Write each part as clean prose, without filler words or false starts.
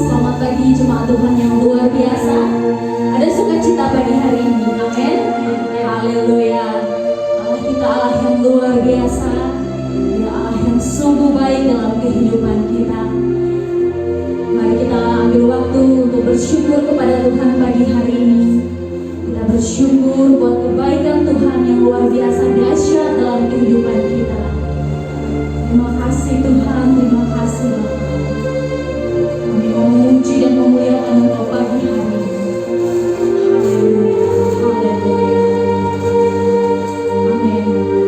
Selamat pagi jemaat Tuhan yang luar biasa. Ada sukacita pagi hari ini. Amin. Haleluya. Allah kita Allah yang luar biasa. Dia Allah yang sungguh baik dalam kehidupan kita. Mari kita ambil waktu untuk bersyukur kepada Tuhan pagi hari ini. Kita bersyukur buat kebaikan Tuhan yang luar biasa dahsyat dalam kehidupan kita. Terima kasih Tuhan, terima kasih Bapak. Kami mau memuji dan memuliakan Engkau pagi hari ini. Haleluya, haleluya. Amin. Haleluya.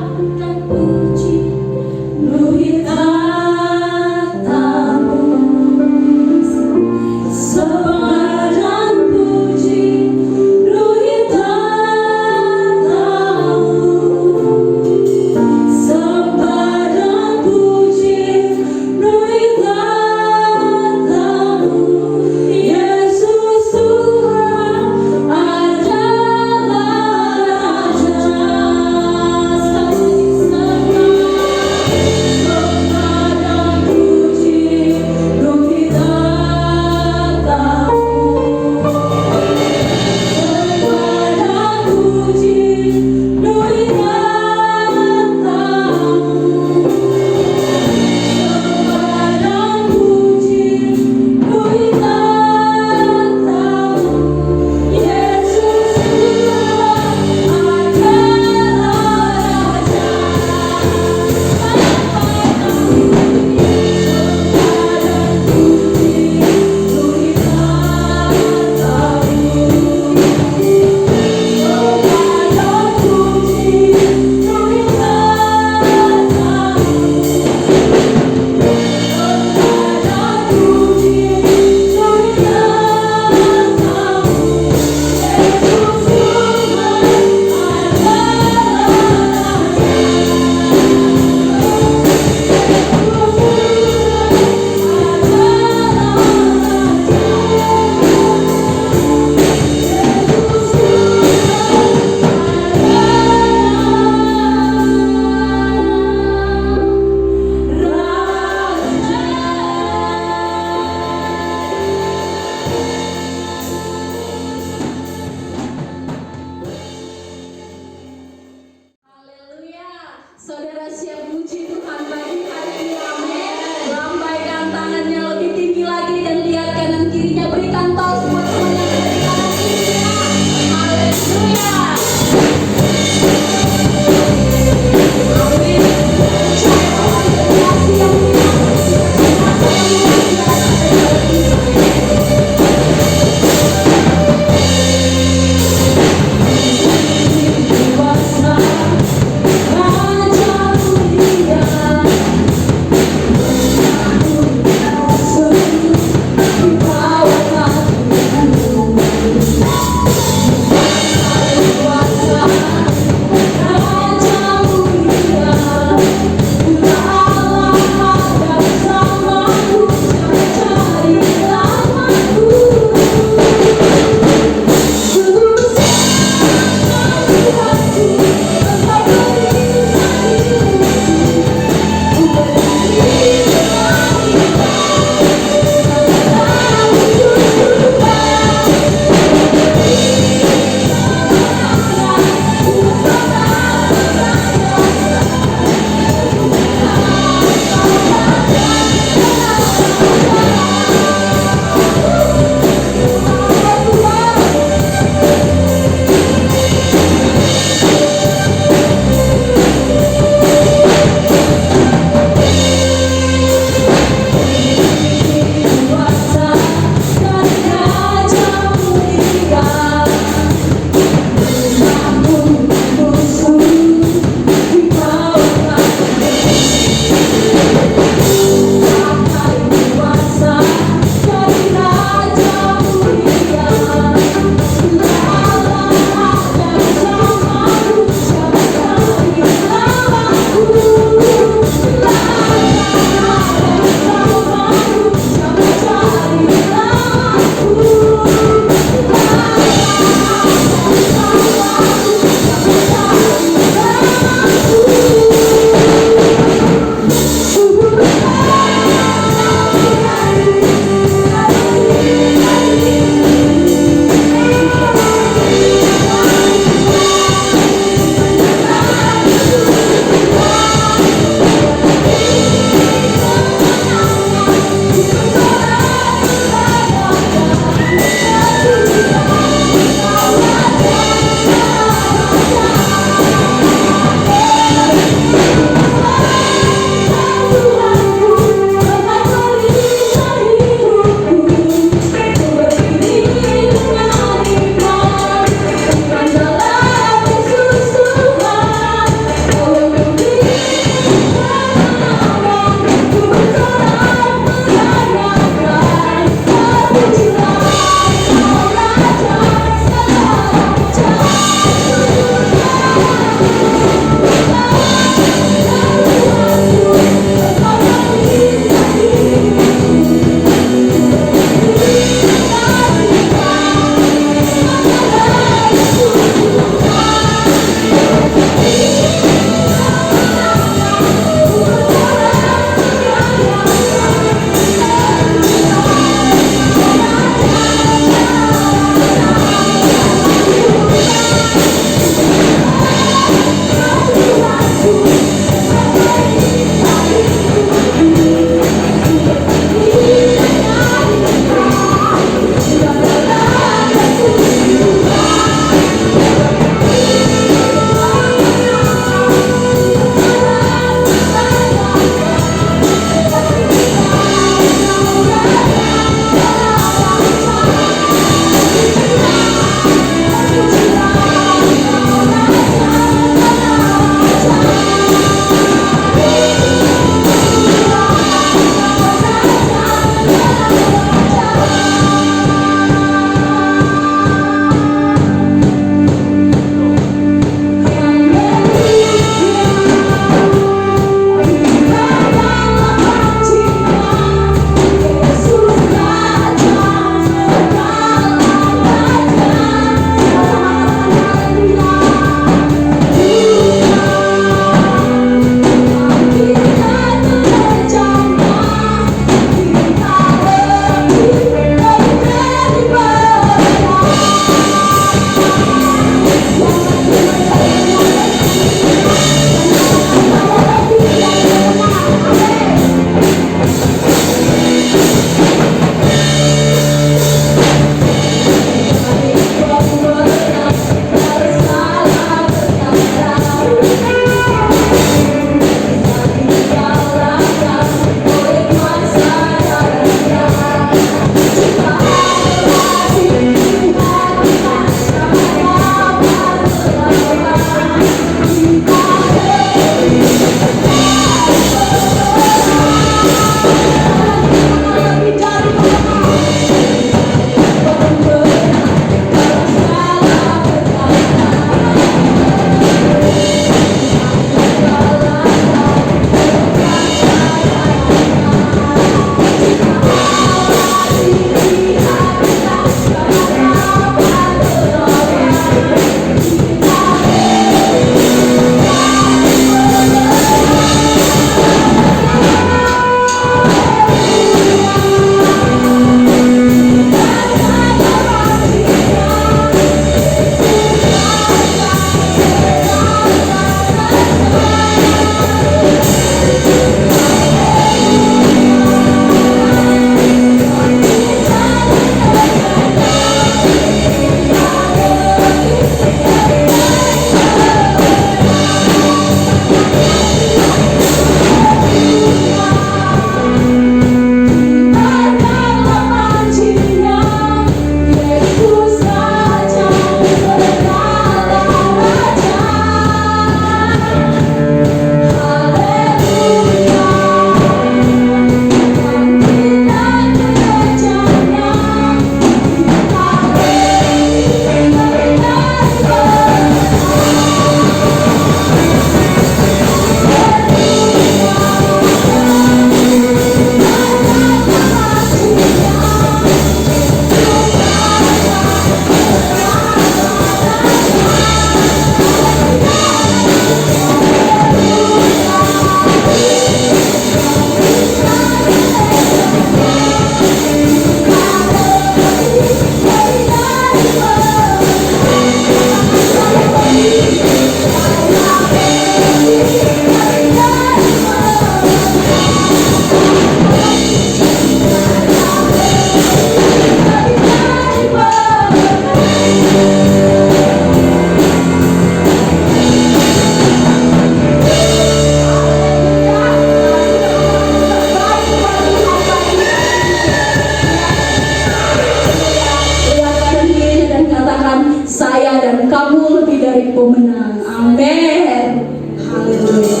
pemenang. Amin. Haleluya.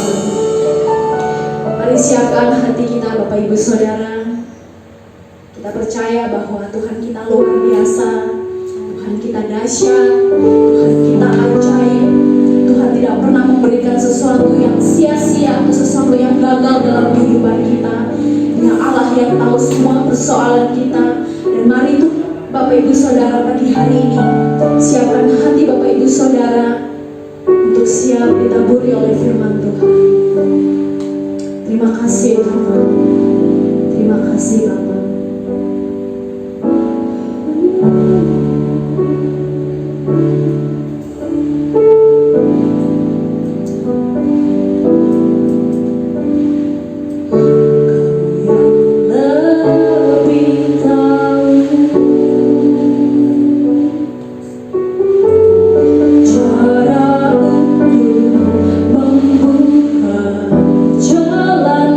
Mari siapkan hati kita Bapak Ibu Saudara. Kita percaya bahwa Tuhan kita luar biasa, Tuhan kita dahsyat, Tuhan kita ajaib. Tuhan tidak pernah memberikan sesuatu yang sia-sia atau sesuatu yang gagal dalam kehidupan kita. Dia Allah yang tahu semua persoalan kita. Dan mari itu Bapak Ibu Saudara pagi hari ini siapkan hati Bapak Ibu Saudara untuk siap ditaburi oleh firman Tuhan. Terima kasih Tuhan. Terima kasih Bapak. Jalan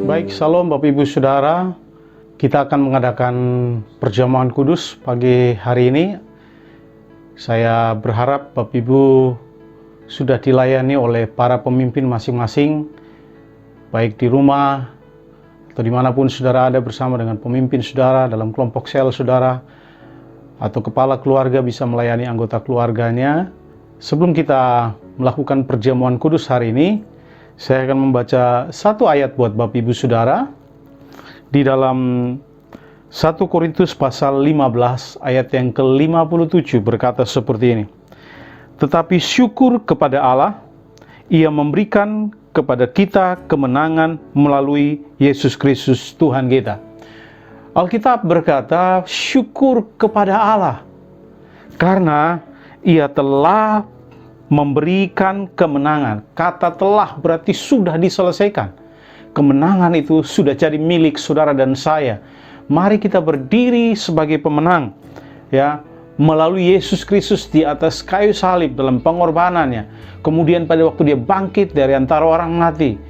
Baik, Salam Bapak Ibu Saudara. Kita akan mengadakan perjamuan kudus pagi hari ini. Saya berharap Bapak Ibu sudah dilayani oleh para pemimpin masing-masing, baik di rumah atau dimanapun saudara ada bersama dengan pemimpin saudara dalam kelompok sel saudara, atau kepala keluarga bisa melayani anggota keluarganya. Sebelum kita melakukan perjamuan kudus hari ini, saya akan membaca satu ayat buat Bapak Ibu Saudara di dalam 1 Korintus pasal 15 ayat yang ke-57 berkata seperti ini. Tetapi syukur kepada Allah, Ia memberikan kepada kita kemenangan melalui Yesus Kristus Tuhan kita. Alkitab berkata syukur kepada Allah karena Ia telah memberikan kemenangan. Kata telah berarti sudah diselesaikan. Kemenangan itu sudah jadi milik saudara dan saya. Mari kita berdiri sebagai pemenang, ya, melalui Yesus Kristus di atas kayu salib dalam pengorbanannya. Kemudian pada waktu Dia bangkit dari antara orang mati,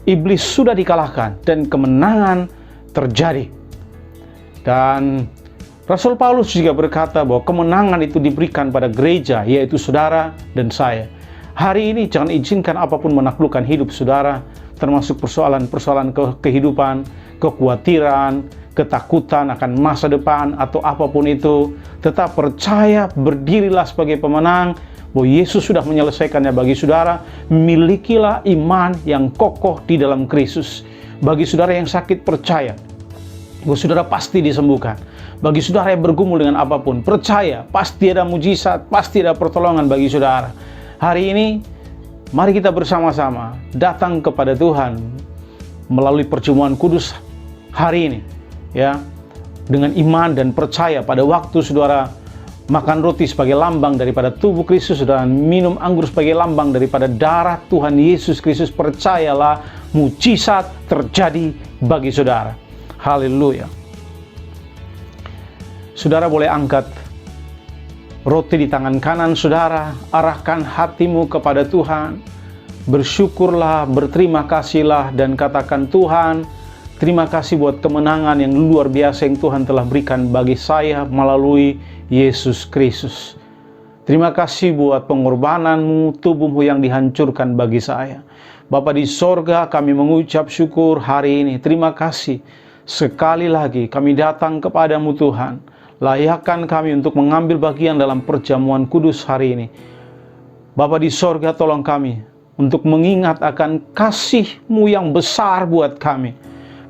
iblis sudah dikalahkan dan kemenangan terjadi. Dan Rasul Paulus juga berkata bahwa kemenangan itu diberikan pada gereja, yaitu saudara dan saya. Hari ini jangan izinkan apapun menaklukkan hidup saudara, termasuk persoalan-persoalan kehidupan, kekhawatiran, ketakutan akan masa depan, atau apapun itu. Tetap percaya, berdirilah sebagai pemenang, bahwa Yesus sudah menyelesaikannya bagi saudara. Milikilah iman yang kokoh di dalam Kristus. Bagi saudara yang sakit, percaya bahwa saudara pasti disembuhkan. Bagi saudara yang bergumul dengan apapun, percaya pasti ada mujizat, pasti ada pertolongan bagi saudara. Hari ini mari kita bersama-sama datang kepada Tuhan melalui perjamuan kudus hari ini, ya, dengan iman dan percaya. Pada waktu saudara makan roti sebagai lambang daripada tubuh Kristus dan minum anggur sebagai lambang daripada darah Tuhan Yesus Kristus, percayalah mujizat terjadi bagi saudara. Haleluya. Saudara boleh angkat roti di tangan kanan saudara, arahkan hatimu kepada Tuhan, bersyukurlah, berterima kasihlah, dan katakan, Tuhan, terima kasih buat kemenangan yang luar biasa yang Tuhan telah berikan bagi saya melalui Yesus Kristus. Terima kasih buat pengorbananmu, tubuhmu yang dihancurkan bagi saya. Bapa di sorga, kami mengucap syukur hari ini. Terima kasih. Sekali lagi kami datang kepadamu Tuhan. Layakkan kami untuk mengambil bagian dalam perjamuan kudus hari ini. Bapa di sorga, tolong kami untuk mengingat akan kasih-Mu yang besar buat kami.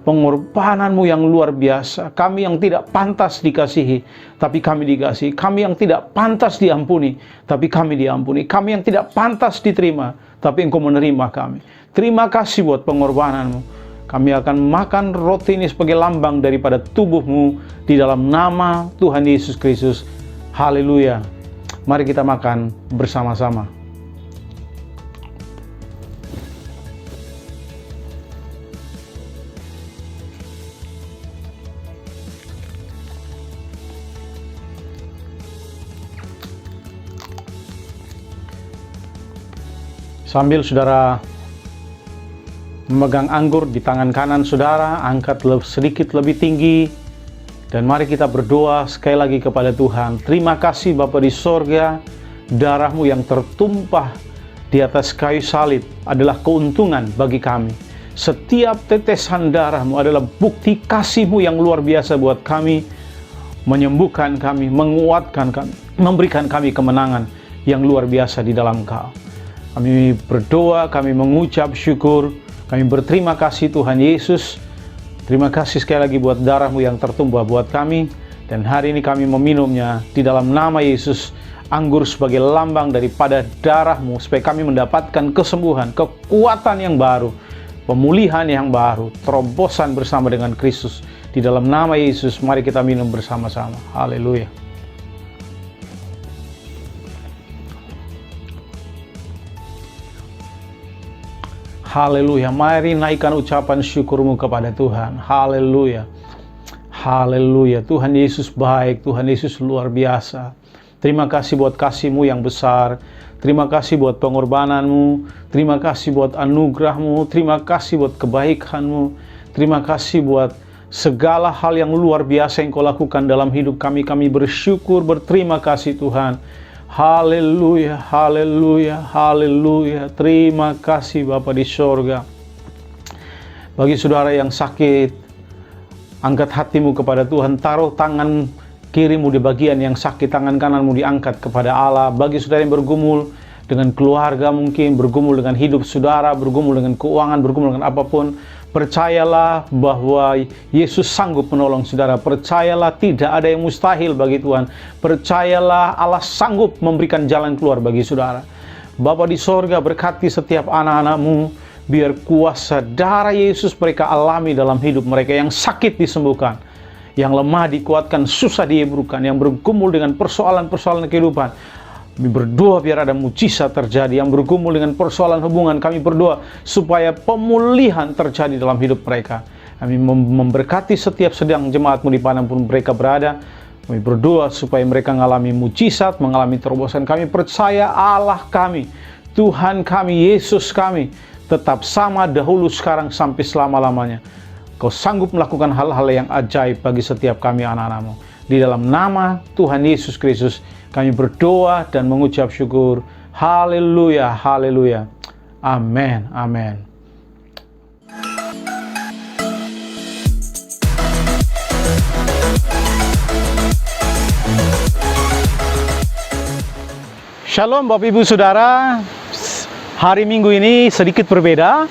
Pengorbanan-Mu yang luar biasa. Kami yang tidak pantas dikasihi, tapi kami dikasihi. Kami yang tidak pantas diampuni, tapi kami diampuni. Kami yang tidak pantas diterima, tapi Engkau menerima kami. Terima kasih buat pengorbanan-Mu. Kami akan makan roti ini sebagai lambang daripada tubuh-Mu di dalam nama Tuhan Yesus Kristus. Haleluya. Mari kita makan bersama-sama. Sambil saudara memegang anggur di tangan kanan saudara, angkat sedikit lebih tinggi, dan mari kita berdoa sekali lagi kepada Tuhan. Terima kasih Bapa di sorga, darah-Mu yang tertumpah di atas kayu salib adalah keuntungan bagi kami. Setiap tetesan darah-Mu adalah bukti kasih-Mu yang luar biasa buat kami, menyembuhkan kami, menguatkan kami, memberikan kami kemenangan yang luar biasa di dalam Kau. Kami berdoa, kami mengucap syukur, kami berterima kasih Tuhan Yesus. Terima kasih sekali lagi buat darah-Mu yang tertumpah buat kami. Dan hari ini kami meminumnya di dalam nama Yesus. Anggur sebagai lambang daripada darah-Mu, supaya kami mendapatkan kesembuhan, kekuatan yang baru, pemulihan yang baru, terobosan bersama dengan Kristus. Di dalam nama Yesus, mari kita minum bersama-sama. Haleluya. Haleluya. Mari naikkan ucapan syukurmu kepada Tuhan. Haleluya. Haleluya. Tuhan Yesus baik, Tuhan Yesus luar biasa. Terima kasih buat kasih-Mu yang besar. Terima kasih buat pengorbanan-Mu. Terima kasih buat anugerah-Mu. Terima kasih buat kebaikan-Mu. Terima kasih buat segala hal yang luar biasa yang Kau lakukan dalam hidup kami. Kami bersyukur, berterima kasih Tuhan. Haleluya, haleluya, haleluya. Terima kasih Bapa di sorga. Bagi saudara yang sakit, angkat hatimu kepada Tuhan. Taruh tangan kirimu di bagian yang sakit, tangan kananmu diangkat kepada Allah. Bagi saudara yang bergumul dengan keluarga, mungkin bergumul dengan hidup saudara, bergumul dengan keuangan, bergumul dengan apapun, percayalah bahwa Yesus sanggup menolong saudara. Percayalah tidak ada yang mustahil bagi Tuhan. Percayalah Allah sanggup memberikan jalan keluar bagi saudara. Bapa di sorga, berkati setiap anak-anak-Mu, biar kuasa darah Yesus mereka alami dalam hidup mereka. Yang sakit disembuhkan, yang lemah dikuatkan, susah dihiburkan, yang bergumul dengan persoalan-persoalan kehidupan, kami berdoa biar ada mujizat terjadi. Yang bergumul dengan persoalan hubungan, kami berdoa supaya pemulihan terjadi dalam hidup mereka. Kami memberkati setiap sedang jemaat-Mu dimanapun mereka berada. Kami berdoa supaya mereka mengalami mujizat, mengalami terobosan. Kami percaya Allah kami, Tuhan kami, Yesus kami, tetap sama dahulu, sekarang, sampai selama-lamanya. Kau sanggup melakukan hal-hal yang ajaib bagi setiap kami anak-anak-Mu. Di dalam nama Tuhan Yesus Kristus, kami berdoa dan mengucap syukur. Haleluya, haleluya. Amin, amin. Shalom Bapak Ibu Saudara. Hari Minggu ini sedikit berbeda.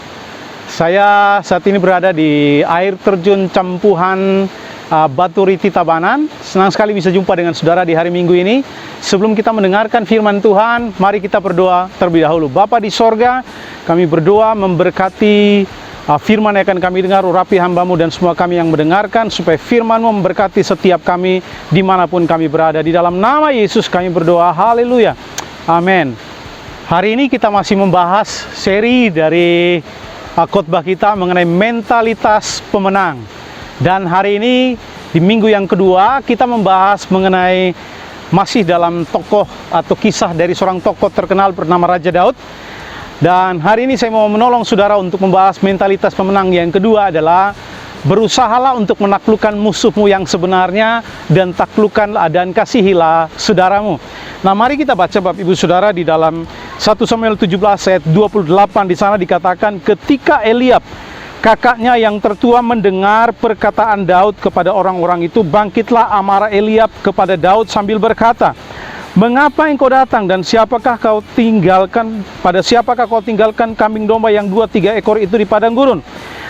Saya saat ini berada di air terjun Campuhan Batu Riti Tabanan. Senang sekali bisa jumpa dengan saudara di hari Minggu ini. Sebelum kita mendengarkan firman Tuhan, mari kita berdoa terlebih dahulu. Bapa di sorga, kami berdoa memberkati firman yang akan kami dengar, urapi hamba-Mu dan semua kami yang mendengarkan, supaya firman-Mu memberkati setiap kami dimanapun kami berada. Di dalam nama Yesus kami berdoa, haleluya, amin. Hari ini kita masih membahas seri dari khotbah kita mengenai mentalitas pemenang. Dan hari ini di minggu yang kedua kita membahas mengenai masih dalam tokoh atau kisah dari seorang tokoh terkenal bernama Raja Daud. Dan hari ini saya mau menolong saudara untuk membahas mentalitas pemenang. Yang kedua adalah berusahalah untuk menaklukkan musuhmu yang sebenarnya, dan taklukkanlah dan kasihilah saudaramu. Nah, mari kita baca Bapak Ibu Saudara di dalam 1 Samuel 17 ayat 28. Di sana dikatakan, ketika Eliab kakaknya yang tertua mendengar perkataan Daud kepada orang-orang itu, bangkitlah amarah Eliab kepada Daud sambil berkata, mengapa engkau datang dan siapakah kau tinggalkan, pada siapakah kau tinggalkan kambing domba yang 2-3 ekor itu di padang gurun?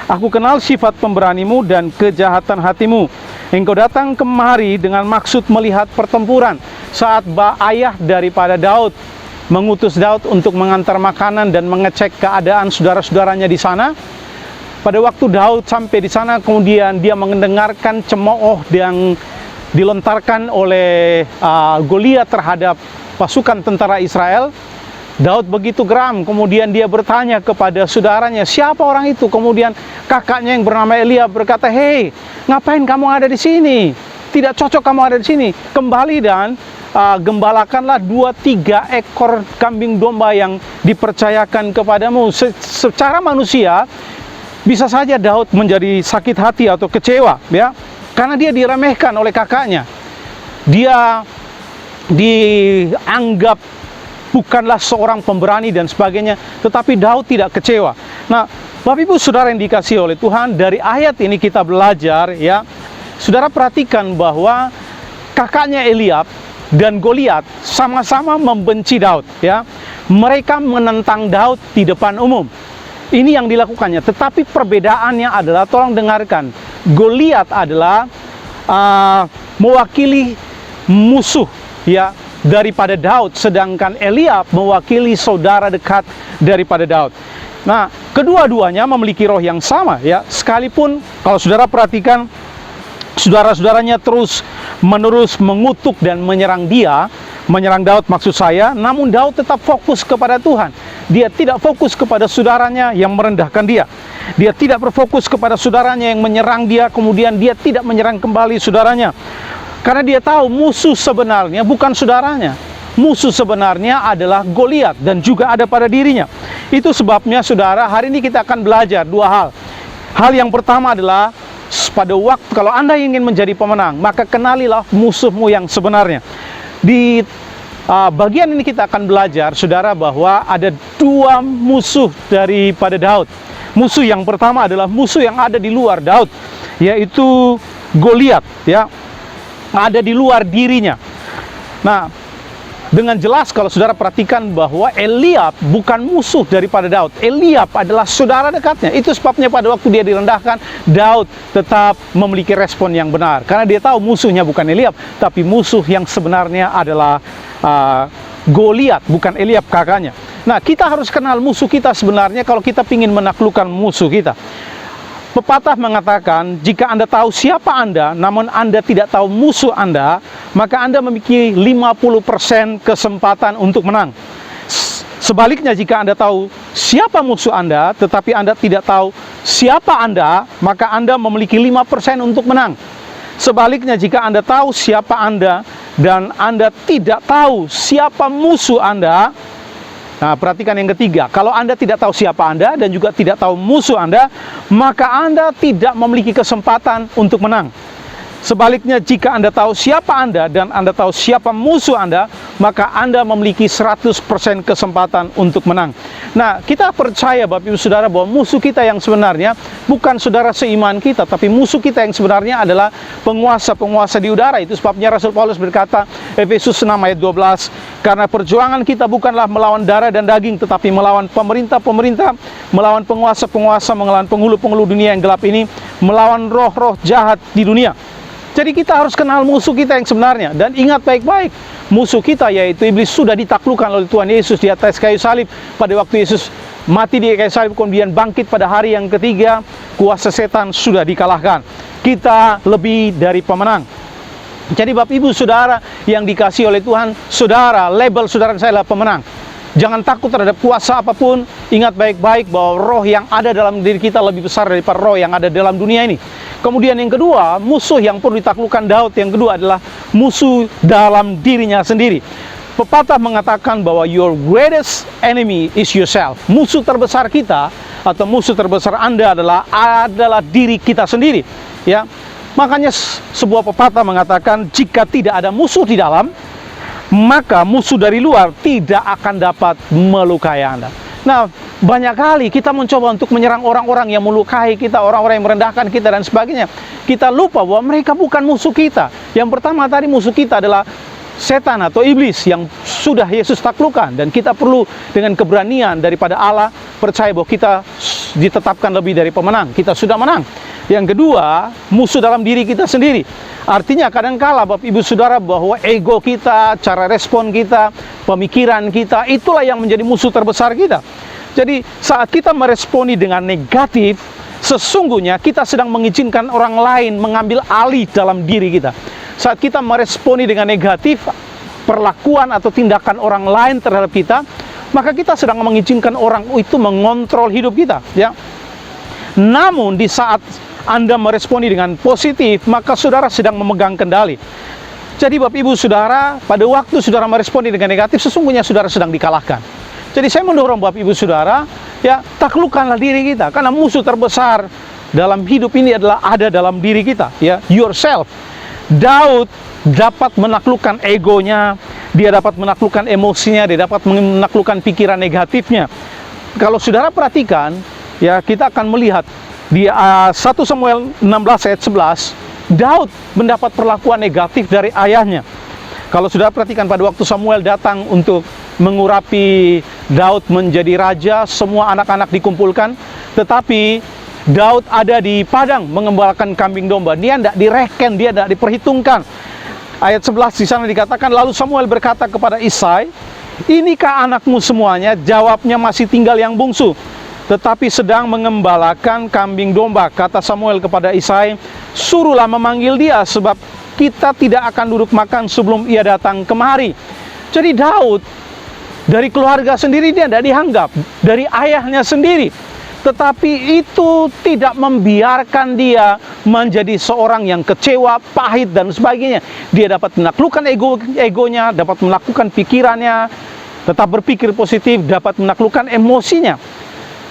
Aku kenal sifat pemberanimu dan kejahatan hatimu. Engkau datang kemari dengan maksud melihat pertempuran. Saat ayah daripada Daud mengutus Daud untuk mengantar makanan dan mengecek keadaan saudara-saudaranya di sana, pada waktu Daud sampai di sana, kemudian dia mendengarkan cemooh yang dilontarkan oleh Goliat terhadap pasukan tentara Israel. Daud begitu geram, kemudian dia bertanya kepada saudaranya, siapa orang itu? Kemudian kakaknya yang bernama Eliab berkata, hei, ngapain kamu ada di sini? Tidak cocok kamu ada di sini. Kembali dan gembalakanlah 2-3 ekor kambing domba yang dipercayakan kepadamu. Secara manusia, bisa saja Daud menjadi sakit hati atau kecewa, ya, karena dia diremehkan oleh kakaknya. Dia dianggap bukanlah seorang pemberani dan sebagainya, tetapi Daud tidak kecewa. Nah, Bapak Ibu Saudara yang dikasihi oleh Tuhan, dari ayat ini kita belajar, ya, saudara perhatikan bahwa kakaknya Eliab dan Goliat sama-sama membenci Daud, ya. Mereka menentang Daud di depan umum. Ini yang dilakukannya, tetapi perbedaannya adalah, tolong dengarkan, Goliat adalah mewakili musuh, ya, daripada Daud, sedangkan Eliab mewakili saudara dekat daripada Daud. Nah, kedua-duanya memiliki roh yang sama, ya, sekalipun kalau saudara perhatikan, saudara-saudaranya terus-menerus mengutuk dan menyerang Daud maksud saya, namun Daud tetap fokus kepada Tuhan. Dia tidak fokus kepada saudaranya yang merendahkan dia. Dia tidak berfokus kepada saudaranya yang menyerang dia, kemudian dia tidak menyerang kembali saudaranya. Karena dia tahu musuh sebenarnya bukan saudaranya. Musuh sebenarnya adalah Goliat dan juga ada pada dirinya. Itu sebabnya saudara, hari ini kita akan belajar dua hal. Hal yang pertama adalah pada waktu kalau Anda ingin menjadi pemenang, maka kenalilah musuhmu yang sebenarnya. Di bagian ini kita akan belajar, saudara, bahwa ada dua musuh daripada Daud. Musuh yang pertama adalah musuh yang ada di luar Daud, yaitu Goliat, ya, ada di luar dirinya. Nah, dengan jelas kalau saudara perhatikan bahwa Eliab bukan musuh daripada Daud. Eliab adalah saudara dekatnya. Itu sebabnya pada waktu dia direndahkan, Daud tetap memiliki respon yang benar. Karena dia tahu musuhnya bukan Eliab, tapi musuh yang sebenarnya adalah Goliat, bukan Eliab kakaknya. Nah, kita harus kenal musuh kita sebenarnya kalau kita ingin menaklukkan musuh kita. Pepatah mengatakan, jika Anda tahu siapa Anda, namun Anda tidak tahu musuh Anda, maka Anda memiliki 50% kesempatan untuk menang. Sebaliknya, jika Anda tahu siapa musuh Anda, tetapi Anda tidak tahu siapa Anda, maka Anda memiliki 5% untuk menang. Sebaliknya, jika Anda tahu siapa Anda, dan Anda tidak tahu siapa musuh Anda, nah, perhatikan yang ketiga, kalau Anda tidak tahu siapa Anda dan juga tidak tahu musuh Anda, maka Anda tidak memiliki kesempatan untuk menang. Sebaliknya, jika Anda tahu siapa Anda dan Anda tahu siapa musuh Anda, maka Anda memiliki 100% kesempatan untuk menang. Nah, kita percaya Bapak Ibu Saudara bahwa musuh kita yang sebenarnya bukan saudara seiman kita, tapi musuh kita yang sebenarnya adalah penguasa-penguasa di udara. Itu sebabnya Rasul Paulus berkata, Efesus 6 ayat 12, karena perjuangan kita bukanlah melawan darah dan daging, tetapi melawan pemerintah-pemerintah, melawan penguasa-penguasa, melawan penghulu-penghulu dunia yang gelap ini, melawan roh-roh jahat di dunia. Jadi kita harus kenal musuh kita yang sebenarnya. Dan ingat baik-baik, musuh kita yaitu iblis sudah ditaklukkan oleh Tuhan Yesus di atas kayu salib. Pada waktu Yesus mati di kayu salib, kemudian bangkit pada hari yang ketiga, kuasa setan sudah dikalahkan. Kita lebih dari pemenang. Jadi Bapak Ibu Saudara yang dikasihi oleh Tuhan, saudara, label saudara saya adalah pemenang. Jangan takut terhadap kuasa apapun. Ingat baik-baik bahwa roh yang ada dalam diri kita lebih besar daripada roh yang ada dalam dunia ini. Kemudian yang kedua, musuh yang perlu ditaklukkan Daud yang kedua adalah musuh dalam dirinya sendiri. Pepatah mengatakan bahwa your greatest enemy is yourself. Musuh terbesar kita atau musuh terbesar Anda adalah diri kita sendiri. Ya, makanya sebuah pepatah mengatakan jika tidak ada musuh di dalam, maka musuh dari luar tidak akan dapat melukai Anda. Nah, banyak kali kita mencoba untuk menyerang orang-orang yang melukai kita, orang-orang yang merendahkan kita dan sebagainya. Kita lupa bahwa mereka bukan musuh kita. Yang pertama tadi musuh kita adalah setan atau iblis yang sudah Yesus taklukkan. Dan kita perlu dengan keberanian daripada Allah percaya bahwa kita ditetapkan lebih dari pemenang. Kita sudah menang. Yang kedua, musuh dalam diri kita sendiri. Artinya kadangkala Bapak Ibu Saudara bahwa ego kita, cara respon kita, pemikiran kita, itulah yang menjadi musuh terbesar kita. Jadi saat kita meresponi dengan negatif, sesungguhnya kita sedang mengizinkan orang lain mengambil alih dalam diri kita. Saat kita meresponi dengan negatif, perlakuan atau tindakan orang lain terhadap kita, maka kita sedang mengizinkan orang itu mengontrol hidup kita, ya. Namun di saat Anda meresponi dengan positif, maka saudara sedang memegang kendali. Jadi Bapak Ibu Saudara, pada waktu saudara meresponi dengan negatif, sesungguhnya saudara sedang dikalahkan. Jadi saya mendorong Bapak Ibu Saudara, ya, taklukkanlah diri kita, karena musuh terbesar dalam hidup ini adalah ada dalam diri kita, ya, yourself. Daud dapat menaklukkan egonya, dia dapat menaklukkan emosinya, dia dapat menaklukkan pikiran negatifnya. Kalau saudara perhatikan, ya, kita akan melihat di 1 Samuel 16 ayat 11, Daud mendapat perlakuan negatif dari ayahnya. Kalau sudah perhatikan pada waktu Samuel datang untuk mengurapi Daud menjadi raja, semua anak-anak dikumpulkan, tetapi Daud ada di padang mengembalakan kambing domba. Dia tidak direken, dia tidak diperhitungkan. Ayat 11 di sana dikatakan, lalu Samuel berkata kepada Isai, inikah anakmu semuanya? Jawabnya, masih tinggal yang bungsu, tetapi sedang mengembalakan kambing domba. Kata Samuel kepada Isai, suruhlah memanggil dia, sebab kita tidak akan duduk makan sebelum ia datang kemari. Jadi Daud, dari keluarga sendiri dia tidak dianggap, dari ayahnya sendiri. Tetapi itu tidak membiarkan dia menjadi seorang yang kecewa, pahit, dan sebagainya. Dia dapat menaklukkan egonya, dapat melakukan pikirannya, tetap berpikir positif, dapat menaklukkan emosinya.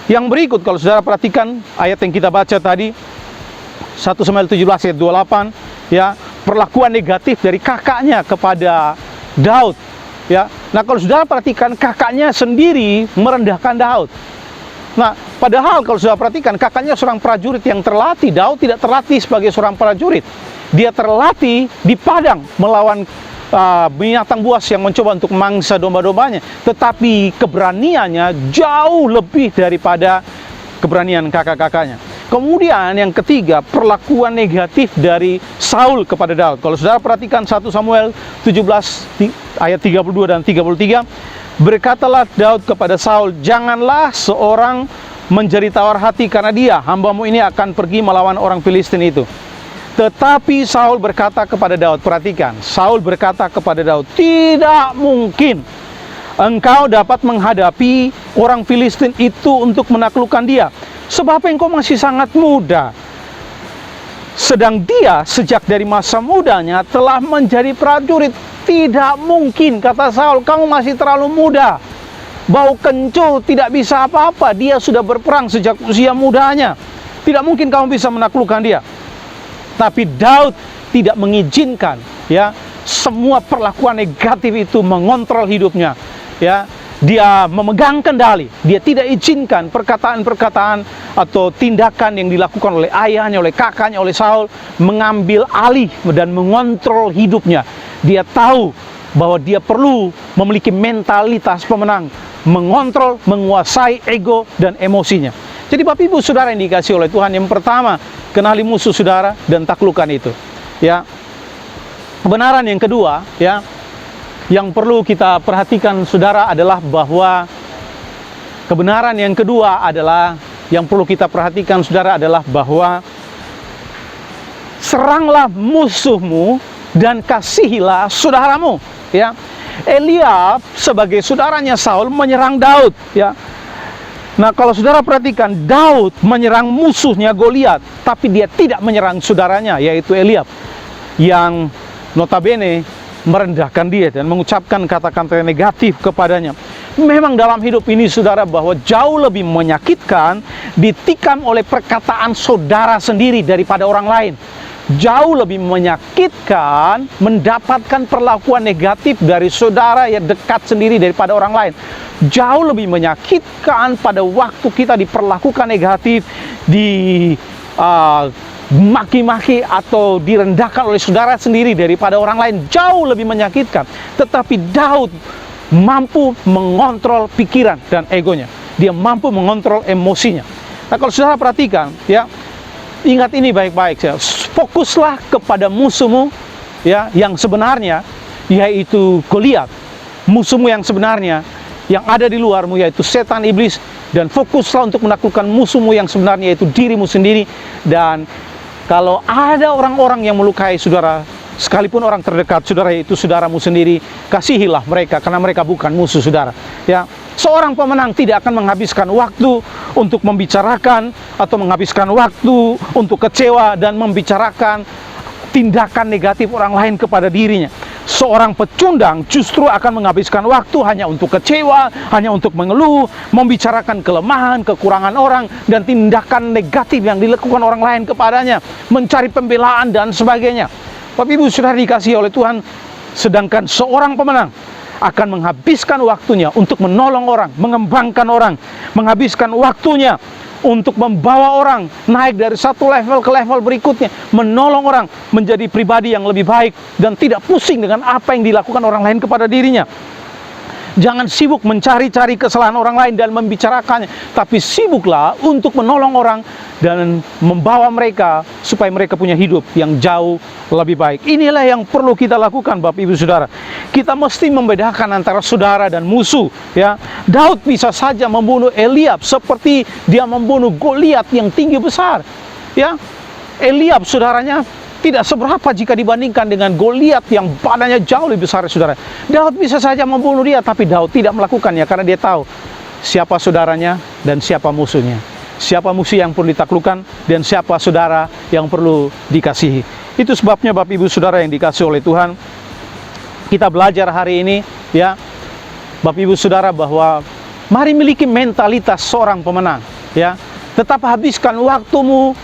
Yang berikut kalau saudara perhatikan ayat yang kita baca tadi, 1 Samuel 17 ayat 28, ya, perlakuan negatif dari kakaknya kepada Daud, ya. Nah, kalau saudara perhatikan, kakaknya sendiri merendahkan Daud. Nah, padahal kalau saudara perhatikan, kakaknya seorang prajurit yang terlatih. Daud tidak terlatih sebagai seorang prajurit. Dia terlatih di padang melawan binatang buas yang mencoba untuk memangsa domba-dombanya. Tetapi keberaniannya jauh lebih daripada keberanian kakak-kakaknya. Kemudian yang ketiga, perlakuan negatif dari Saul kepada Daud. Kalau saudara perhatikan 1 Samuel 17 ayat 32 dan 33, berkatalah Daud kepada Saul, janganlah seorang menjadi tawar hati karena dia, hambamu ini akan pergi melawan orang Filistin itu. Tetapi Saul berkata kepada Daud, perhatikan, Saul berkata kepada Daud, tidak mungkin engkau dapat menghadapi orang Filistin itu untuk menaklukkan dia, sebab engkau masih sangat muda. Sedang dia sejak dari masa mudanya telah menjadi prajurit. Tidak mungkin, kata Saul, kamu masih terlalu muda. Bau kencur tidak bisa apa-apa. Dia sudah berperang sejak usia mudanya. Tidak mungkin kamu bisa menaklukkan dia. Tapi Daud tidak mengizinkan, ya, semua perlakuan negatif itu mengontrol hidupnya, ya. Dia memegang kendali. Dia tidak izinkan perkataan-perkataan atau tindakan yang dilakukan oleh ayahnya, oleh kakaknya, oleh Saul mengambil alih dan mengontrol hidupnya. Dia tahu bahwa dia perlu memiliki mentalitas pemenang, mengontrol, menguasai ego dan emosinya. Jadi Bapak Ibu Saudara yang dikasihi oleh Tuhan, yang pertama, kenali musuh saudara dan taklukkan itu. Ya. Kebenaran yang kedua, ya, yang perlu kita perhatikan saudara adalah bahwa kebenaran yang kedua adalah yang perlu kita perhatikan saudara adalah bahwa seranglah musuhmu dan kasihilah saudaramu, ya. Eliab sebagai saudaranya Saul menyerang Daud, ya. Nah, kalau saudara perhatikan, Daud menyerang musuhnya Goliat, tapi dia tidak menyerang saudaranya, yaitu Eliab, yang notabene merendahkan dia dan mengucapkan kata-kata negatif kepadanya. Memang dalam hidup ini saudara, bahwa jauh lebih menyakitkan ditikam oleh perkataan saudara sendiri daripada orang lain. Jauh lebih menyakitkan mendapatkan perlakuan negatif dari saudara yang dekat sendiri daripada orang lain. Jauh lebih menyakitkan pada waktu kita diperlakukan negatif, maki-maki atau direndahkan oleh saudara sendiri daripada orang lain. Jauh lebih menyakitkan. Tetapi Daud mampu mengontrol pikiran dan egonya. Dia mampu mengontrol emosinya. Nah, kalau saudara perhatikan, ya, ingat ini baik-baik, ya. Fokuslah kepada musuhmu, ya, yang sebenarnya, yaitu Goliat. Musuhmu yang sebenarnya yang ada di luarmu, yaitu setan iblis, dan fokuslah untuk menaklukkan musuhmu yang sebenarnya, yaitu dirimu sendiri. Dan kalau ada orang-orang yang melukai saudara, sekalipun orang terdekat saudara, yaitu saudaramu sendiri, kasihilah mereka karena mereka bukan musuh saudara, ya. Seorang pemenang tidak akan menghabiskan waktu untuk membicarakan atau menghabiskan waktu untuk kecewa dan membicarakan tindakan negatif orang lain kepada dirinya. Seorang pecundang justru akan menghabiskan waktu hanya untuk kecewa, hanya untuk mengeluh, membicarakan kelemahan, kekurangan orang, dan tindakan negatif yang dilakukan orang lain kepadanya, mencari pembelaan dan sebagainya. Bapak Ibu Saudara dikasihi oleh Tuhan, sedangkan seorang pemenang akan menghabiskan waktunya untuk menolong orang, mengembangkan orang, menghabiskan waktunya untuk membawa orang naik dari satu level ke level berikutnya, menolong orang menjadi pribadi yang lebih baik dan tidak pusing dengan apa yang dilakukan orang lain kepada dirinya. Jangan sibuk mencari-cari kesalahan orang lain dan membicarakannya, tapi sibuklah untuk menolong orang dan membawa mereka supaya mereka punya hidup yang jauh lebih baik. Inilah yang perlu kita lakukan, Bapak Ibu Saudara. Kita mesti membedakan antara saudara dan musuh, ya. Daud bisa saja membunuh Eliab seperti dia membunuh Goliat yang tinggi besar, ya. Eliab saudaranya tidak seberapa jika dibandingkan dengan Goliat yang badannya jauh lebih besar, saudara. Daud bisa saja membunuh dia, tapi Daud tidak melakukannya karena dia tahu siapa saudaranya dan siapa musuhnya. Siapa musuh yang perlu ditaklukkan dan siapa saudara yang perlu dikasihi. Itu sebabnya Bapak Ibu Saudara yang dikasihi oleh Tuhan, kita belajar hari ini, ya, Bapak Ibu Saudara, bahwa mari miliki mentalitas seorang pemenang. Ya, tetap habiskan waktumu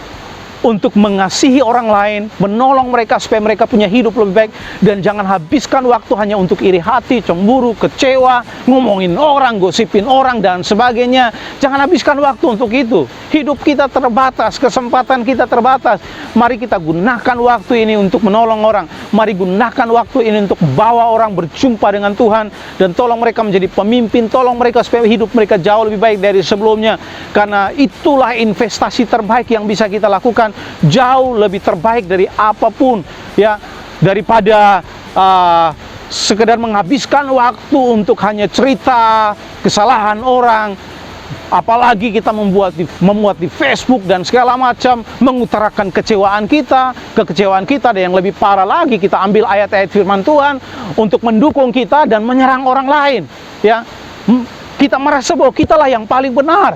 untuk mengasihi orang lain, menolong mereka supaya mereka punya hidup lebih baik, dan jangan habiskan waktu hanya untuk iri hati, cemburu, kecewa, ngomongin orang, gosipin orang, dan sebagainya. Jangan habiskan waktu untuk itu. Hidup kita terbatas, kesempatan kita terbatas. Mari kita gunakan waktu ini untuk menolong orang. Mari gunakan waktu ini untuk bawa orang berjumpa dengan Tuhan, dan tolong mereka menjadi pemimpin, tolong mereka supaya hidup mereka jauh lebih baik dari sebelumnya. Karena itulah investasi terbaik yang bisa kita lakukan, jauh lebih terbaik dari apapun, ya, daripada sekedar menghabiskan waktu untuk hanya cerita kesalahan orang. Apalagi kita memuat di Facebook dan segala macam, mengutarakan kekecewaan kita, dan yang lebih parah lagi, kita ambil ayat-ayat firman Tuhan untuk mendukung kita dan menyerang orang lain, ya. Kita merasa bahwa kitalah yang paling benar.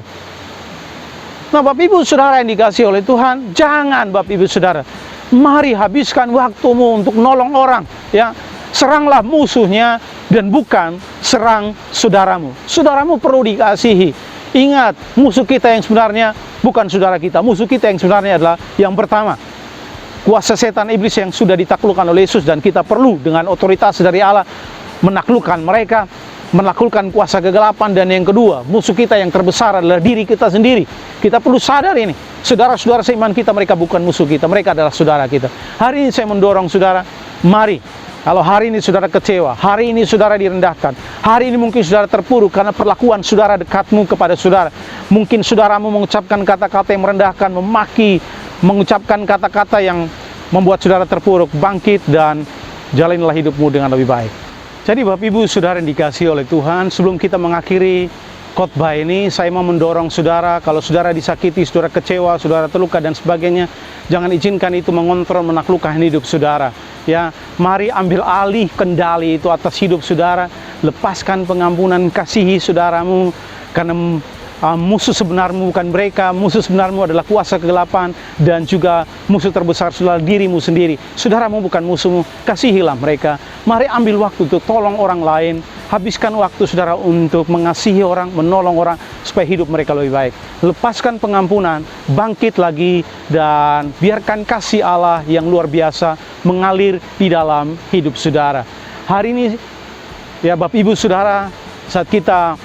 Nah, Bapak Ibu Saudara yang dikasihi oleh Tuhan, jangan, Bapak Ibu Saudara, mari habiskan waktumu untuk nolong orang, ya. Seranglah musuhnya dan bukan serang saudaramu. Saudaramu perlu dikasihi. Ingat, musuh kita yang sebenarnya bukan saudara kita. Musuh kita yang sebenarnya adalah yang pertama, kuasa setan iblis yang sudah ditaklukkan oleh Yesus, dan kita perlu dengan otoritas dari Allah menaklukkan mereka, menaklukkan kuasa kegelapan. Dan yang kedua, musuh kita yang terbesar adalah diri kita sendiri. Kita perlu sadar ini. Saudara-saudara seiman kita, mereka bukan musuh kita, mereka adalah saudara kita. Hari ini saya mendorong saudara, mari. Kalau hari ini saudara kecewa, hari ini saudara direndahkan, hari ini mungkin saudara terpuruk karena perlakuan saudara dekatmu kepada saudara. Mungkin saudaramu mengucapkan kata-kata yang merendahkan, memaki, mengucapkan kata-kata yang membuat saudara terpuruk. Bangkit dan jalanilah hidupmu dengan lebih baik. Jadi Bapak Ibu Saudara yang dikasihi oleh Tuhan, sebelum kita mengakhiri khotbah ini, saya mau mendorong saudara, kalau saudara disakiti, saudara kecewa, saudara terluka dan sebagainya, jangan izinkan itu mengontrol, menaklukkan hidup saudara. Ya, mari ambil alih kendali itu atas hidup saudara. Lepaskan pengampunan, kasihi saudaramu, karena musuh sebenarmu bukan mereka. Musuh sebenarmu adalah kuasa kegelapan, dan juga musuh terbesar adalah dirimu sendiri. Saudaramu bukan musuhmu, kasihilah mereka. Mari ambil waktu untuk tolong orang lain. Habiskan waktu saudara untuk mengasihi orang, menolong orang, supaya hidup mereka lebih baik. Lepaskan pengampunan, bangkit lagi, dan biarkan kasih Allah yang luar biasa mengalir di dalam hidup saudara. Hari ini, ya Bapak Ibu Saudara, saat kita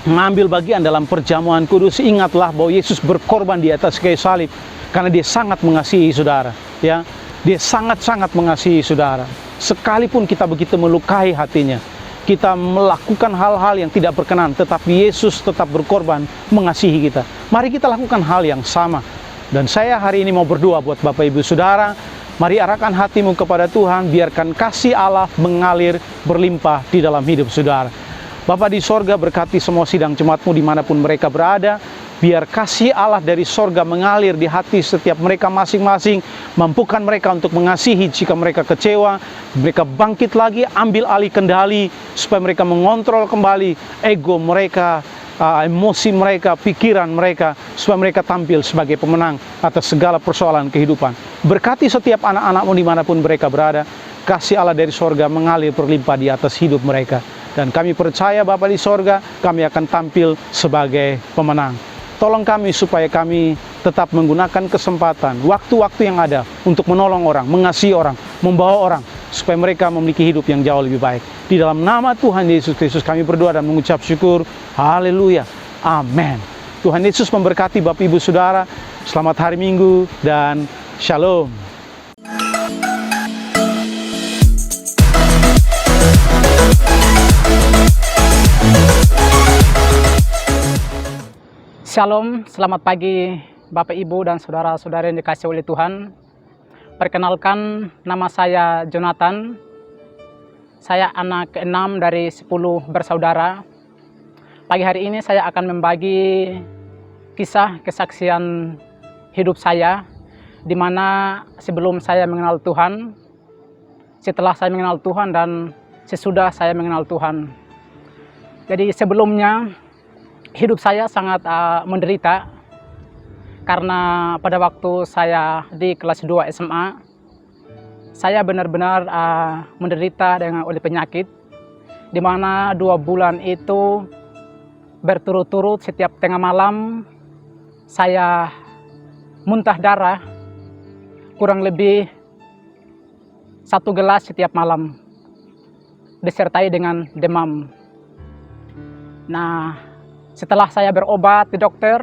mengambil bagian dalam perjamuan kudus, ingatlah bahwa Yesus berkorban di atas kayu salib karena Dia sangat mengasihi saudara, ya. Dia sangat-sangat mengasihi saudara. Sekalipun kita begitu melukai hatinya, kita melakukan hal-hal yang tidak berkenan, tetapi Yesus tetap berkorban mengasihi kita. Mari kita lakukan hal yang sama. Dan saya hari ini mau berdoa buat Bapak Ibu Saudara. Mari arahkan hatimu kepada Tuhan, biarkan kasih Allah mengalir berlimpah di dalam hidup saudara. Bapa di sorga, berkati semua sidang jemaatmu dimanapun mereka berada. Biar kasih Allah dari sorga mengalir di hati setiap mereka masing-masing, mampukan mereka untuk mengasihi jika mereka kecewa. Mereka bangkit lagi, ambil alih kendali, supaya mereka mengontrol kembali ego mereka, emosi mereka, pikiran mereka, supaya mereka tampil sebagai pemenang atas segala persoalan kehidupan. Berkati setiap anak-anakmu dimanapun mereka berada. Kasih Allah dari sorga mengalir berlimpah di atas hidup mereka. Dan kami percaya Bapa di sorga, kami akan tampil sebagai pemenang. Tolong kami supaya kami tetap menggunakan kesempatan, waktu-waktu yang ada untuk menolong orang, mengasihi orang, membawa orang, supaya mereka memiliki hidup yang jauh lebih baik. Di dalam nama Tuhan Yesus Kristus kami berdoa dan mengucap syukur. Haleluya. Amin. Tuhan Yesus memberkati Bapak Ibu Saudara. Selamat hari Minggu dan Shalom. Shalom, selamat pagi Bapak Ibu dan saudara-saudara yang dikasihi oleh Tuhan. Perkenalkan, nama saya Jonathan. Saya anak ke-6 dari 10 bersaudara. Pagi hari ini saya akan membagi kisah kesaksian hidup saya, di mana sebelum saya mengenal Tuhan, setelah saya mengenal Tuhan, dan sesudah saya mengenal Tuhan. Jadi sebelumnya hidup saya sangat menderita, karena pada waktu saya di kelas 2 SMA, saya benar-benar menderita oleh penyakit, di mana 2 bulan itu berturut-turut setiap tengah malam saya muntah darah kurang lebih 1 gelas setiap malam, disertai dengan demam. Nah, setelah saya berobat di dokter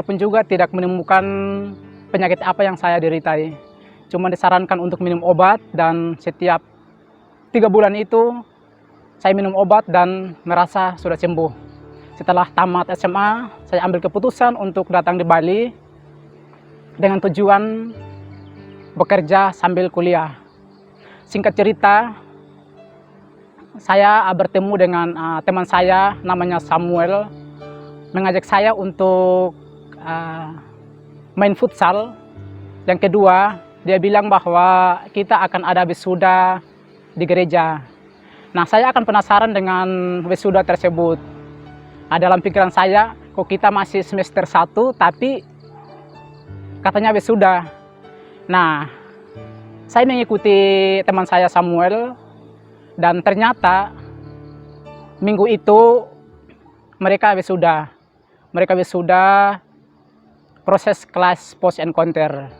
pun juga tidak menemukan penyakit apa yang saya deritai. Cuma disarankan untuk minum obat, dan setiap 3 bulan itu saya minum obat dan merasa sudah sembuh. Setelah tamat SMA, saya ambil keputusan untuk datang di Bali dengan tujuan bekerja sambil kuliah. Singkat cerita, saya bertemu dengan teman saya namanya Samuel, mengajak saya untuk main futsal. Yang kedua, dia bilang bahwa kita akan ada wisuda di gereja. Nah, saya akan penasaran dengan wisuda tersebut. Nah, dalam pikiran saya, kok kita masih semester 1 tapi katanya wisuda. Nah, saya mengikuti teman saya Samuel, dan ternyata minggu itu mereka wisuda. Mereka wisuda proses kelas post encounter.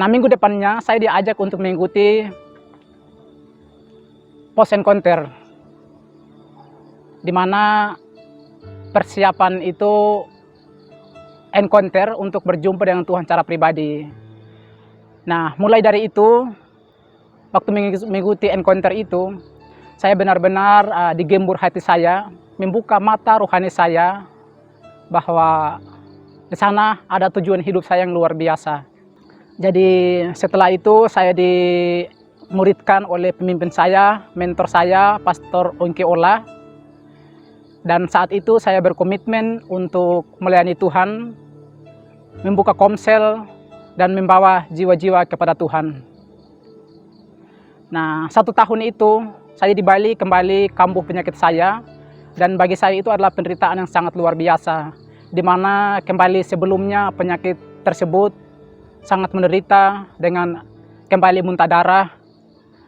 Nah, minggu depannya saya diajak untuk mengikuti post encounter, di mana persiapan itu encounter untuk berjumpa dengan Tuhan secara pribadi. Nah, mulai dari itu, waktu mengikuti encounter itu, saya benar-benar digembur hati saya, membuka mata rohani saya, bahwa di sana ada tujuan hidup saya yang luar biasa. Jadi setelah itu saya dimuridkan oleh pemimpin saya, mentor saya, Pastor Ongke Ola. Dan saat itu saya berkomitmen untuk melayani Tuhan, membuka komsel, dan membawa jiwa-jiwa kepada Tuhan. Nah, 1 tahun itu saya di Bali kembali kambuh penyakit saya, dan bagi saya itu adalah penderitaan yang sangat luar biasa, di mana kembali sebelumnya penyakit tersebut sangat menderita dengan kembali muntah darah,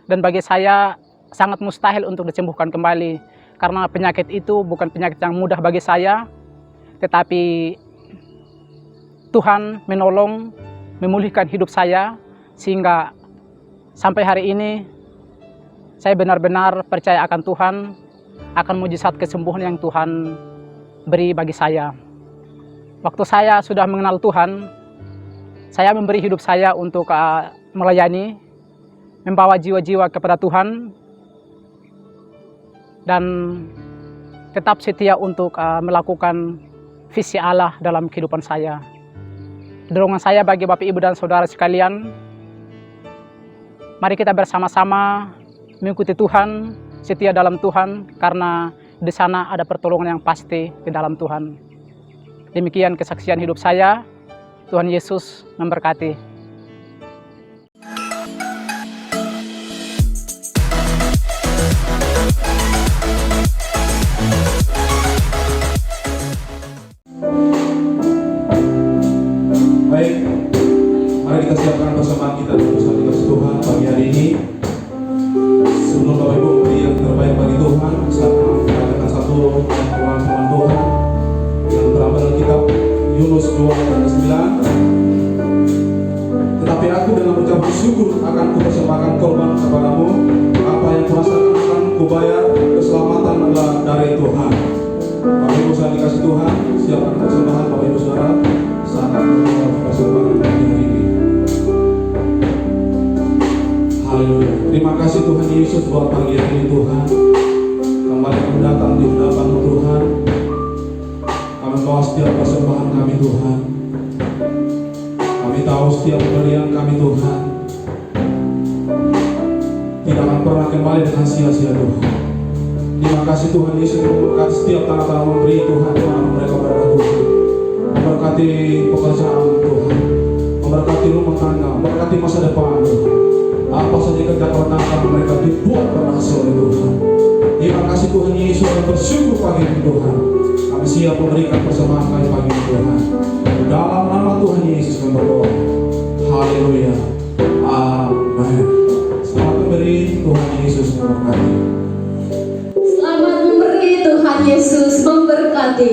dan bagi saya sangat mustahil untuk disembuhkan kembali, karena penyakit itu bukan penyakit yang mudah bagi saya, tetapi Tuhan menolong, memulihkan hidup saya, sehingga sampai hari ini saya benar-benar percaya akan Tuhan, akan mujizat kesembuhan yang Tuhan beri bagi saya. Waktu saya sudah mengenal Tuhan, saya memberi hidup saya untuk melayani, membawa jiwa-jiwa kepada Tuhan, dan tetap setia untuk melakukan visi Allah dalam kehidupan saya. Dorongan saya bagi Bapak, Ibu, dan Saudara sekalian, mari kita bersama-sama mengikuti Tuhan, setia dalam Tuhan, karena di sana ada pertolongan yang pasti di dalam Tuhan. Demikian kesaksian hidup saya. Tuhan Yesus memberkati. Baik, mari kita siapkan persembahan kita bersama Tuhan pagi hari ini. Sebelum Bapak Ibu beri yang terbaik bagi Tuhan, saya akan membacakan satu ayat firman Tuhan yang terambil dalam kitab Yunus 2:9. Tetapi aku dengan ucapan syukur akan kupersembahkan korban kepadamu, apa yang kurasakan akan kubayar, keselamatan adalah dari Tuhan. Bapak Ibu saya dikasih Tuhan, siapkan persembahan Bapak Ibu Saudara, saya akan membawa persembahan pagi hari ini. Haleluya. Terima kasih Tuhan Yesus buat pagi hari ini Tuhan. Kembali kami datang di hadapan-Mu Tuhan. Kami bawa setiap persembahan kami Tuhan. Kami tahu setiap pemberian kami Tuhan tidak akan pernah kembali dengan sia-sia Tuhan. Terima kasih Tuhan Yesus memberkati setiap tanah-tanah memberi Tuhan dimana mereka berada Tuhan. Memberkati pekerjaan Tuhan, memberkati rumah tangga, memberkati masa depan Tuhan. Apa saja kerja pertangkap mereka dibuat berhasil oleh Tuhan. Terima kasih Tuhan Yesus, dan bersyukur pagi ini Tuhan. Kami siap memberikan persembahan kami pagi ini Tuhan. Dalam nama Tuhan Yesus kami berdoa. Haleluya. Amin. Selamat memberi, Tuhan Yesus memberkati. Selamat memberi, Tuhan Yesus memberkati.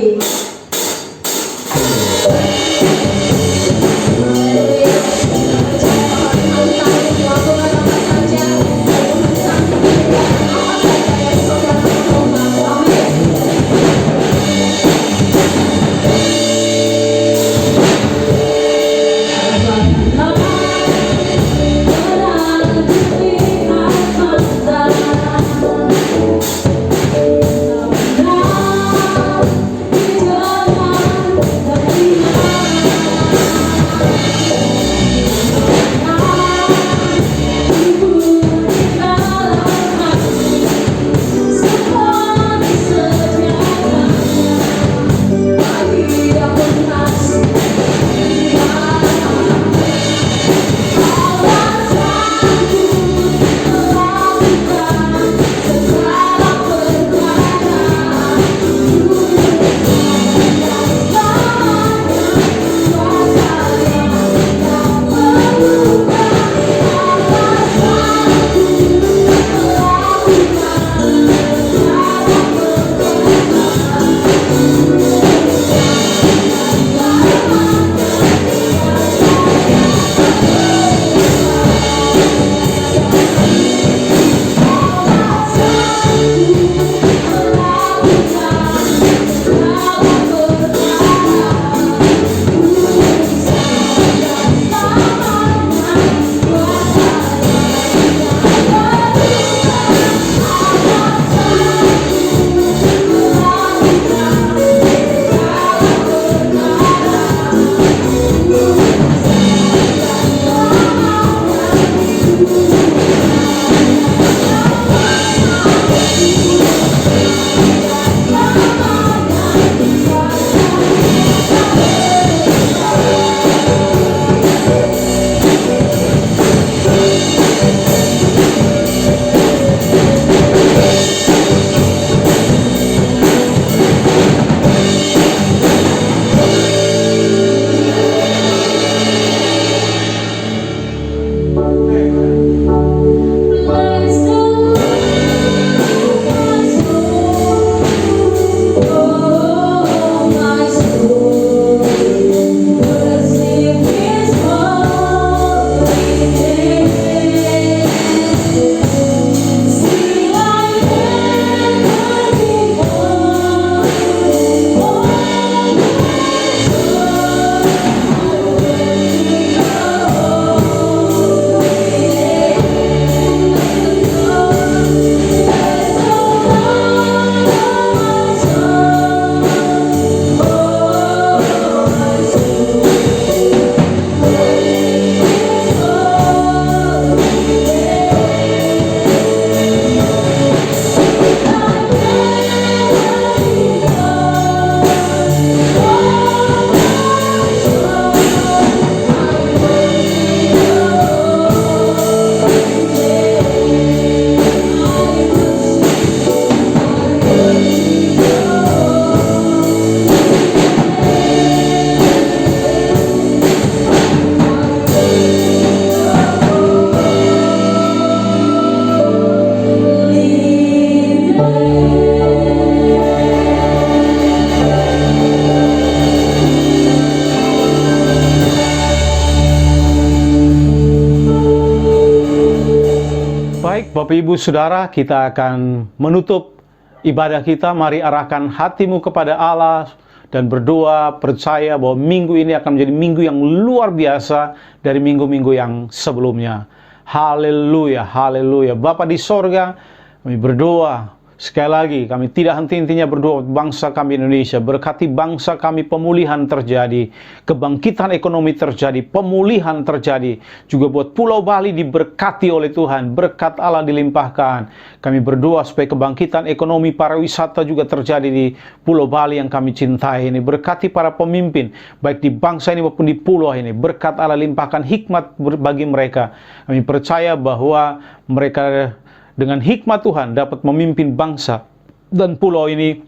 Baik, Bapak Ibu Saudara, kita akan menutup ibadah kita. Mari arahkan hatimu kepada Allah dan berdoa, percaya bahwa minggu ini akan menjadi minggu yang luar biasa dari minggu-minggu yang sebelumnya. Haleluya, haleluya. Bapa di sorga, kami berdoa. Sekali lagi, kami tidak henti-hentinya berdoa bangsa kami Indonesia. Berkati bangsa kami, pemulihan terjadi, kebangkitan ekonomi terjadi, pemulihan terjadi. Juga buat Pulau Bali diberkati oleh Tuhan, berkat Allah dilimpahkan. Kami berdoa supaya kebangkitan ekonomi pariwisata juga terjadi di Pulau Bali yang kami cintai ini. Berkati para pemimpin, baik di bangsa ini maupun di pulau ini. Berkat Allah limpahkan hikmat bagi mereka. Kami percaya bahwa mereka dengan hikmat Tuhan dapat memimpin bangsa dan pulau ini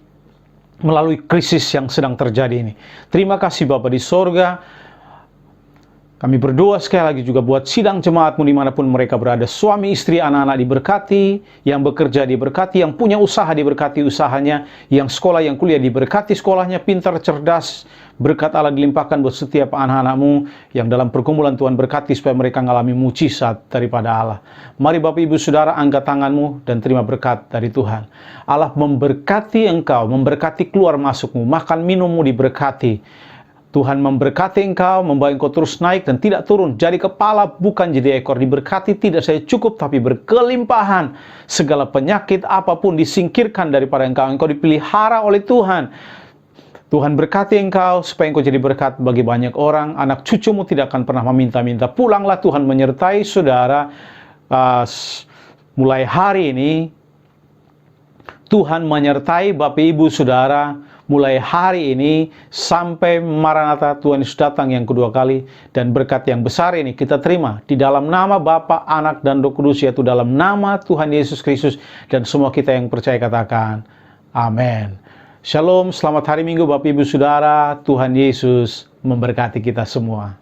melalui krisis yang sedang terjadi ini. Terima kasih Bapa di sorga. Kami berdoa sekali lagi juga buat sidang jemaatmu dimanapun mereka berada. Suami, istri, anak-anak diberkati, yang bekerja diberkati, yang punya usaha diberkati usahanya, yang sekolah, yang kuliah diberkati sekolahnya, pintar, cerdas. Berkat Allah dilimpahkan buat setiap anak-anakmu yang dalam pergumulan Tuhan berkati supaya mereka mengalami mujizat daripada Allah. Mari Bapak Ibu Saudara angkat tanganmu dan terima berkat dari Tuhan. Allah memberkati engkau, memberkati keluar masukmu, makan minummu diberkati. Tuhan memberkati engkau, membawa engkau terus naik dan tidak turun. Jadi kepala bukan jadi ekor. Diberkati tidak saya cukup tapi berkelimpahan. Segala penyakit apapun disingkirkan daripada engkau. Engkau dipelihara oleh Tuhan. Tuhan berkati engkau supaya engkau jadi berkat bagi banyak orang. Anak cucumu tidak akan pernah meminta-minta. Pulanglah Tuhan menyertai saudara. Mulai hari ini Tuhan menyertai Bapak Ibu Saudara. Mulai hari ini sampai Maranatha Tuhan Yesus datang yang kedua kali. Dan berkat yang besar ini kita terima di dalam nama Bapa, Anak, dan Roh Kudus, yaitu dalam nama Tuhan Yesus Kristus. Dan semua kita yang percaya katakan amin. Shalom, selamat hari Minggu Bapak Ibu Saudara. Tuhan Yesus memberkati kita semua.